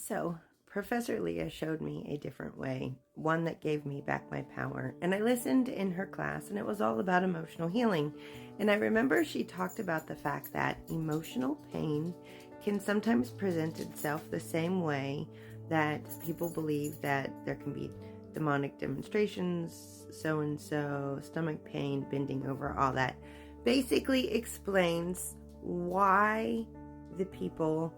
So, Professor Leah showed me a different way, one that gave me back my power. And I listened in her class, and it was all about emotional healing. And I remember she talked about the fact that emotional pain can sometimes present itself the same way that people believe that there can be demonic demonstrations, so-and-so, stomach pain, bending over, all that. Basically explains why the people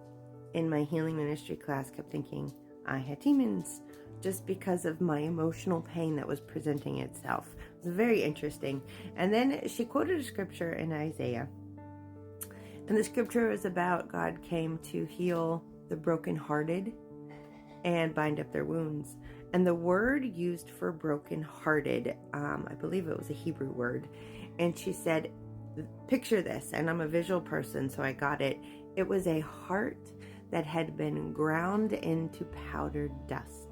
in my healing ministry class kept thinking I had demons just because of my emotional pain that was presenting itself. It was very interesting. And then she quoted a scripture in Isaiah. And the scripture was about God came to heal the brokenhearted and bind up their wounds. And the word used for brokenhearted, I believe it was a Hebrew word. And she said, picture this, and I'm a visual person, so I got it. It was a heart that had been ground into powdered dust.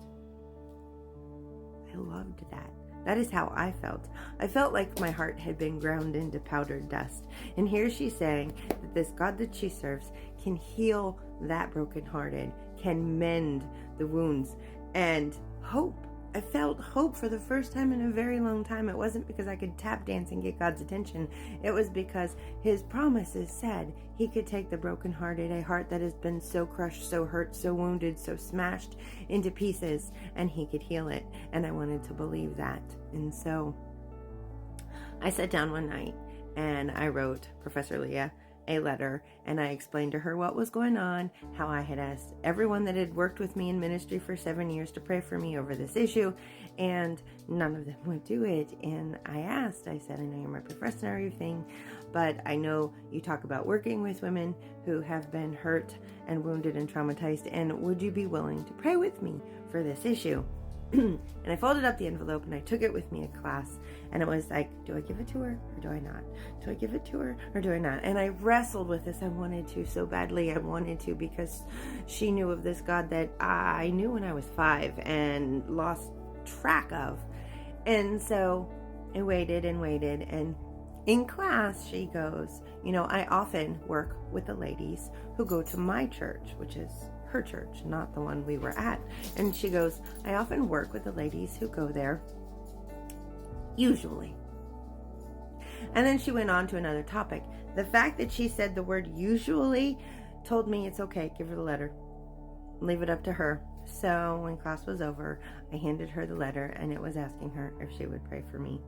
I loved that. That is how I felt. I felt like my heart had been ground into powdered dust. And here she's saying that this God that she serves can heal that brokenhearted, can mend the wounds, and hope. I felt hope for the first time in a very long time. It wasn't because I could tap dance and get God's attention. It was because his promises said he could take the brokenhearted, a heart that has been so crushed, so hurt, so wounded, so smashed into pieces, and he could heal it. And I wanted to believe that. And so I sat down one night and I wrote Professor Leah a letter, and I explained to her what was going on, how I had asked everyone that had worked with me in ministry for 7 years to pray for me over this issue, and none of them would do it. And I said, I know you're my professor and everything, but I know you talk about working with women who have been hurt and wounded and traumatized, and would you be willing to pray with me for this issue? And I folded up the envelope and I took it with me to class, and it was like, do I give it to her or do I not? Do I give it to her or do I not? And I wrestled with this. I wanted to so badly. I wanted to, because she knew of this God that I knew when I was 5 and lost track of. And so I waited and waited, and in class she goes, I often work with the ladies who go to my church, which is her church, not the one we were at. And she goes, I often work with the ladies who go there, usually. And then she went on to another topic. The fact that she said the word usually told me it's okay, give her the letter, leave it up to her. So when class was over, I handed her the letter, and it was asking her if she would pray for me.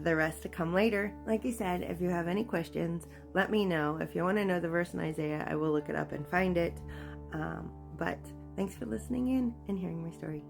The rest to come later. Like I said, if you have any questions, let me know. If you want to know the verse in Isaiah, I will look it up and find it. But thanks for listening in and hearing my story.